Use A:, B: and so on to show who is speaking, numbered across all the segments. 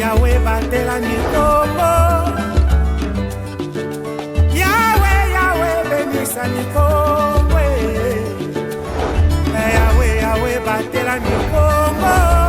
A: Yahweh batela mikongo. Yahweh, Yahweh benisa mikongo. Yahweh, Yahweh batela mikongo.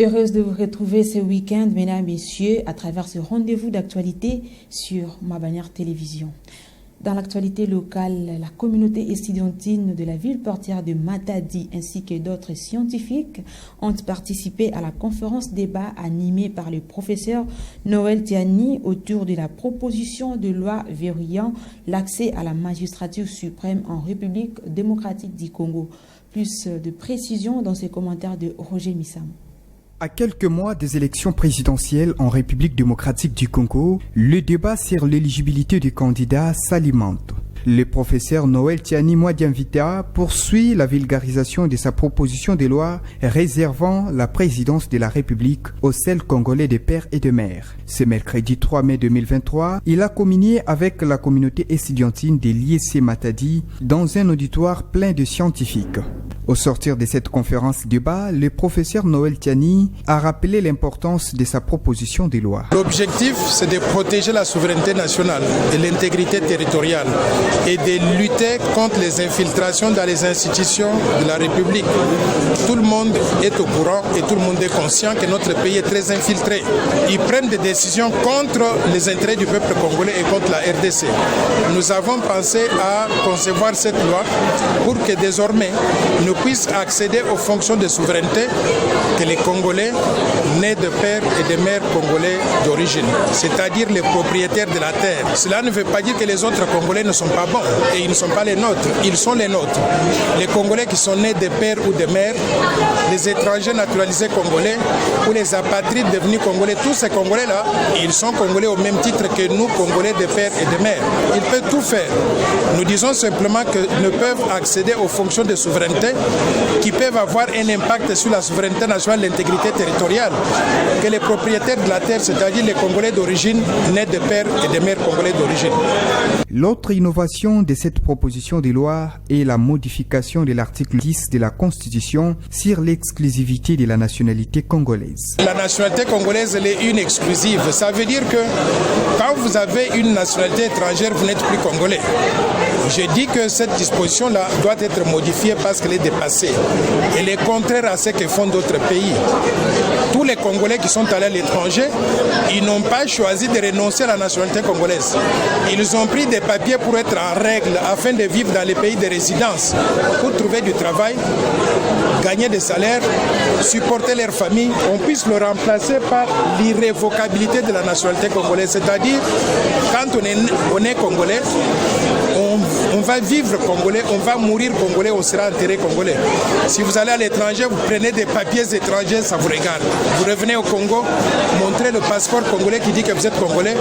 B: Heureuse de vous retrouver ce week-end, mesdames et messieurs, à travers ce rendez-vous d'actualité sur Ma Bannière Télévision. Dans l'actualité locale, la communauté estudiantine de la ville portière de Matadi ainsi que d'autres scientifiques ont participé à la conférence débat animée par le professeur Noël Tiani autour de la proposition de loi verrouillant l'accès à la magistrature suprême en République démocratique du Congo. Plus de précisions dans ces commentaires de Roger Missam.
C: À quelques mois des élections présidentielles en République démocratique du Congo, le débat sur l'éligibilité des candidats s'alimente. Le professeur Noël Tiani Mwadianvita poursuit la vulgarisation de sa proposition de loi réservant la présidence de la République aux seuls Congolais de père et de mère. Ce mercredi 3 mai 2023, il a communié avec la communauté estudiantine de l'IEC Matadi dans un auditoire plein de scientifiques. Au sortir de cette conférence débat, le professeur Noël Tiani a rappelé l'importance de sa proposition de loi.
D: L'objectif, c'est de protéger la souveraineté nationale et l'intégrité territoriale et de lutter contre les infiltrations dans les institutions de la République. Tout le monde est au courant et tout le monde est conscient que notre pays est très infiltré. Ils prennent des décisions contre les intérêts du peuple congolais et contre la RDC. Nous avons pensé à concevoir cette loi pour que désormais nous puissions accéder aux fonctions de souveraineté que les Congolais nés de pères et de mères congolais d'origine, c'est-à-dire les propriétaires de la terre. Cela ne veut pas dire que les autres Congolais ne sont pas bons et ils ne sont pas les nôtres, ils sont les nôtres. Les Congolais qui sont nés de pères ou de mères, les étrangers naturalisés congolais ou les apatrides devenus congolais, tous ces Congolais-là, ils sont Congolais au même titre que nous, Congolais de pères et de mères. Ils peuvent tout faire. Nous disons simplement qu'ils ne peuvent accéder aux fonctions de souveraineté qui peuvent avoir un impact sur la souveraineté nationale, l'intégrité territoriale, que les propriétaires de la terre, c'est-à-dire les Congolais d'origine, nés de pères et de mères congolais d'origine.
C: L'autre innovation de cette proposition de loi est la modification de l'article 10 de la Constitution sur l'exclusivité de la nationalité congolaise.
D: La nationalité congolaise, elle est une exclusive. Ça veut dire que quand vous avez une nationalité étrangère, vous n'êtes plus congolais. Je dis que cette disposition-là doit être modifiée parce qu'elle est dépassée. Elle est contraire à ce que font d'autres pays. Tous les Congolais qui sont allés à l'étranger, ils n'ont pas choisi de renoncer à la nationalité congolaise. Ils ont pris des papiers pour être en règle afin de vivre dans les pays de résidence, pour trouver du travail, gagner des salaires, supporter leur famille. On puisse le remplacer par l'irrévocabilité de la nationalité congolaise. C'est-à-dire, quand on est Congolais, on va vivre Congolais, on va mourir Congolais, on sera enterré Congolais. Si vous allez à l'étranger, vous prenez des papiers étrangers, ça vous regarde. Vous revenez au Congo, montrez le passeport congolais qui dit que vous êtes Congolais,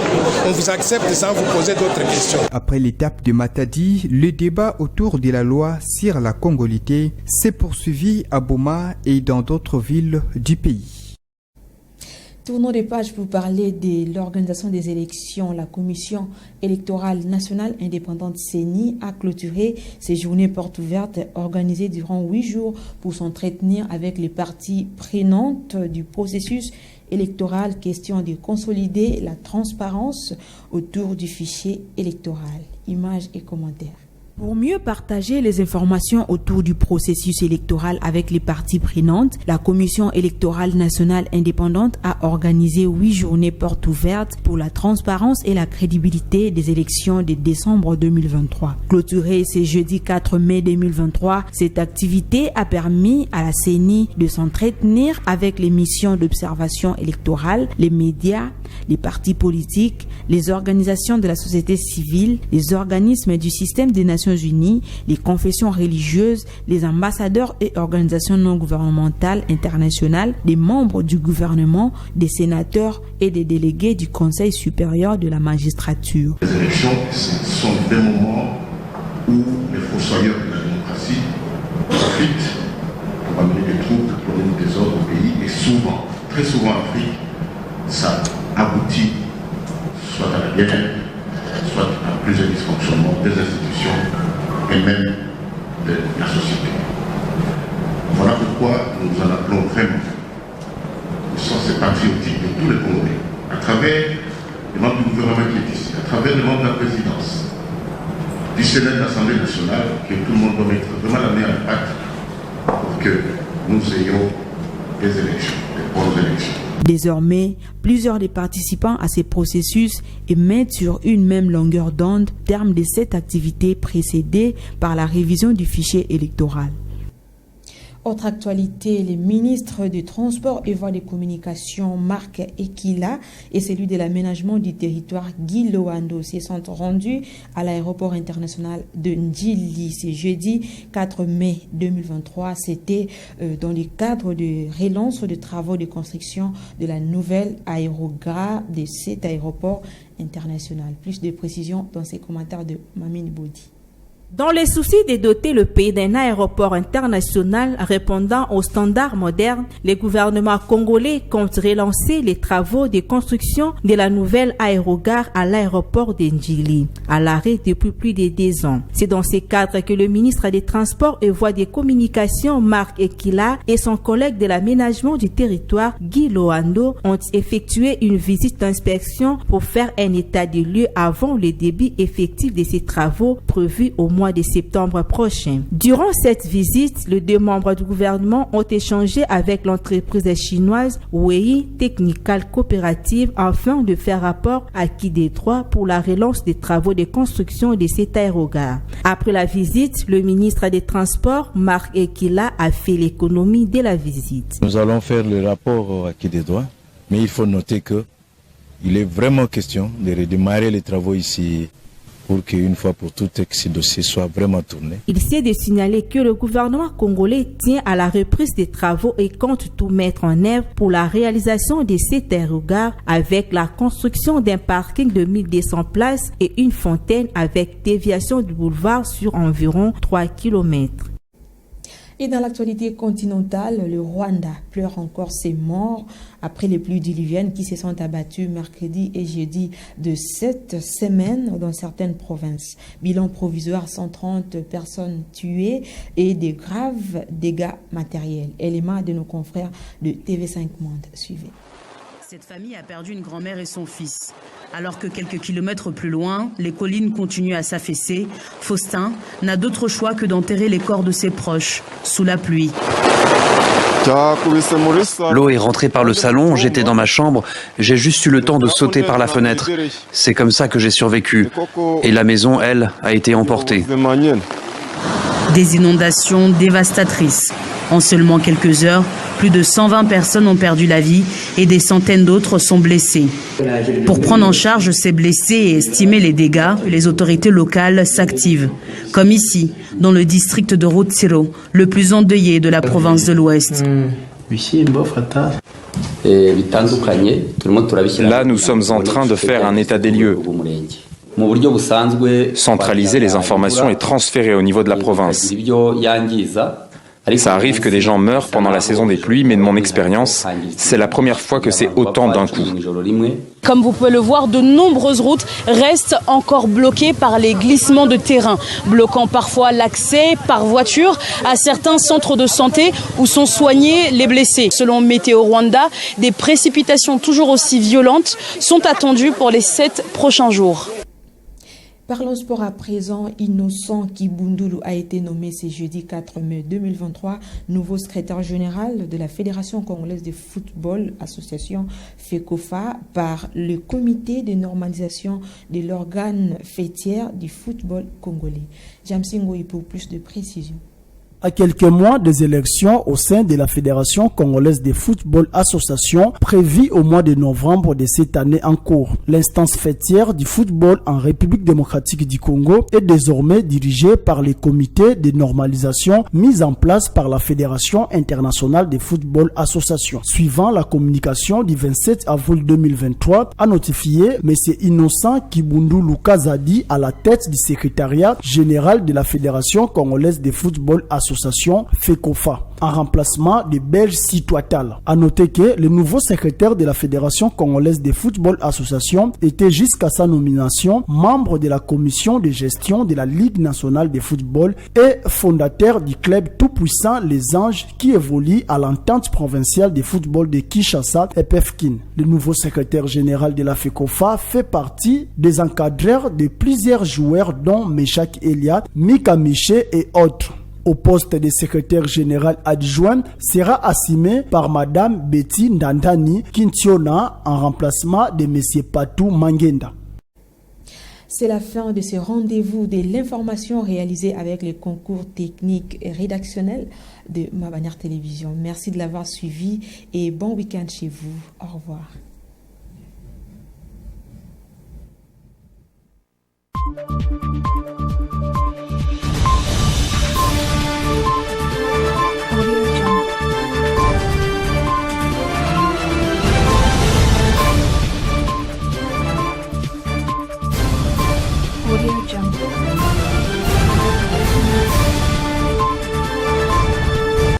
D: on vous accepte sans vous poser d'autres questions.
C: Après l'étape de Matadi, le débat autour de la loi sur la congolité s'est poursuivi à Boma et dans d'autres villes du pays.
B: Tournons des pages pour parler de l'organisation des élections. La Commission électorale nationale indépendante CENI a clôturé ses journées portes ouvertes organisées durant 8 jours pour s'entretenir avec les parties prenantes du processus électoral. Question de consolider la transparence autour du fichier électoral. Images et commentaires. Pour mieux partager les informations autour du processus électoral avec les parties prenantes, la Commission électorale nationale indépendante a organisé 8 journées portes ouvertes pour la transparence et la crédibilité des élections de décembre 2023. Clôturée ce jeudi 4 mai 2023, cette activité a permis à la CENI de s'entretenir avec les missions d'observation électorale, les médias, les partis politiques, les organisations de la société civile, les organismes du système des Nations Nations Unies, les confessions religieuses, les ambassadeurs et organisations non gouvernementales internationales, des membres du gouvernement, des sénateurs et des délégués du Conseil supérieur de la magistrature.
E: Les élections, ce sont des moments où les fossoyeurs de la démocratie profitent pour amener des troubles, pour amener des désordre au pays, et souvent, très souvent en Afrique, ça aboutit soit à la guerre, soit à plusieurs dysfonctionnements des institutions et même de la société. Voilà pourquoi nous en appelons vraiment au sens patriotique de tous les Congolais, à travers les membres du gouvernement qui est ici, à travers les membres de la présidence, du Sénat de l'Assemblée nationale, que tout le monde doit mettre vraiment la main à la pâte pour que nous ayons des élections, des bonnes élections.
B: Désormais, plusieurs des participants à ces processus émettent sur une même longueur d'onde au terme de cette activité précédée par la révision du fichier électoral. Autre actualité, les ministres du Transport et Voies de Communication Marc Ekila et celui de l'aménagement du territoire Guy Loando se sont rendus à l'aéroport international de Ndjili ce jeudi 4 mai 2023. C'était dans le cadre de relance de travaux de construction de la nouvelle aérogare de cet aéroport international. Plus de précisions dans ces commentaires de Mamine Bodi.
F: Dans les soucis de doter le pays d'un aéroport international répondant aux standards modernes, le gouvernement congolais compte relancer les travaux de construction de la nouvelle aérogare à l'aéroport de Ndjili, à l'arrêt depuis plus de 10 ans. C'est dans ce cadre que le ministre des Transports et Voies des Communications, Marc Ekila, et son collègue de l'aménagement du territoire, Guy Loando, ont effectué une visite d'inspection pour faire un état des lieux avant le début effectif de ces travaux prévus au mois de septembre prochain. Durant cette visite, les deux membres du gouvernement ont échangé avec l'entreprise chinoise Wei Technical Cooperative afin de faire rapport acquis des droits pour la relance des travaux de construction de cet aérogare. Après la visite, le ministre des Transports, Marc Ekila, a fait l'économie de la visite.
G: Nous allons faire le rapport acquis des droits, mais il faut noter que il est vraiment question de redémarrer les travaux ici pour qu'une fois pour toutes ce dossier soit vraiment tourné.
F: Il s'est de signaler que le gouvernement congolais tient à la reprise des travaux et compte tout mettre en œuvre pour la réalisation de cet aérogare avec la construction d'un parking de 1200 places et une fontaine avec déviation du boulevard sur environ 3 km.
B: Et dans l'actualité continentale, le Rwanda pleure encore ses morts après les pluies diluviennes qui se sont abattues mercredi et jeudi de cette semaine dans certaines provinces. Bilan provisoire, 130 personnes tuées et des graves dégâts matériels. Élément de nos confrères de TV5 Monde. Suivez.
H: Cette famille a perdu une grand-mère et son fils. Alors que quelques kilomètres plus loin, les collines continuent à s'affaisser, Faustin n'a d'autre choix que d'enterrer les corps de ses proches sous la pluie.
I: L'eau est rentrée par le salon, j'étais dans ma chambre, j'ai juste eu le temps de sauter par la fenêtre. C'est comme ça que j'ai survécu. Et la maison, elle, a été emportée.
H: Des inondations dévastatrices. En seulement quelques heures, plus de 120 personnes ont perdu la vie et des centaines d'autres sont blessées. Pour prendre en charge ces blessés et estimer les dégâts, les autorités locales s'activent. Comme ici, dans le district de Rutsiro, le plus endeuillé de la province de l'Ouest.
J: Là, nous sommes en train de faire un état des lieux. Centraliser les informations et transférer au niveau de la province. Ça arrive que des gens meurent pendant la saison des pluies, mais de mon expérience, c'est la première fois que c'est autant d'un coup.
H: Comme vous pouvez le voir, de nombreuses routes restent encore bloquées par les glissements de terrain, bloquant parfois l'accès par voiture à certains centres de santé où sont soignés les blessés. Selon Météo Rwanda, des précipitations toujours aussi violentes sont attendues pour les 7 prochains jours.
B: Parlons sport à présent. Innocent Kibundulu a été nommé ce jeudi 4 mai 2023 nouveau secrétaire général de la Fédération congolaise de football, association FECOFA, par le comité de normalisation de l'organe fêtière du football congolais. Jamsingo, pour plus de précision.
K: À quelques mois des élections au sein de la Fédération congolaise de football association prévue au mois de novembre de cette année en cours, l'instance fêtière du football en République démocratique du Congo est désormais dirigée par les comités de normalisation mis en place par la Fédération internationale de football association. Suivant la communication du 27 avril 2023, a notifié M. Innocent Kibundu Lukazadi à la tête du secrétariat général de la Fédération congolaise de football association FECOFA, en remplacement de Belge Citoatal. A noter que le nouveau secrétaire de la Fédération congolaise de football association était jusqu'à sa nomination membre de la commission de gestion de la Ligue nationale de football et fondateur du club tout-puissant Les Anges qui évolue à l'entente provinciale de football de Kinshasa et PEFKIN. Le nouveau secrétaire général de la FECOFA fait partie des encadreurs de plusieurs joueurs dont Meshak Eliat, Mika Miché et autres. Au poste de secrétaire général adjoint sera assumé par Madame Betty Ndandani Kintiona en remplacement de Monsieur Patou Mangenda.
B: C'est la fin de ce rendez-vous de l'information réalisé avec les concours techniques et rédactionnels de Mabanière Télévision. Merci de l'avoir suivi et bon week-end chez vous. Au revoir.
L: Audio Jungle.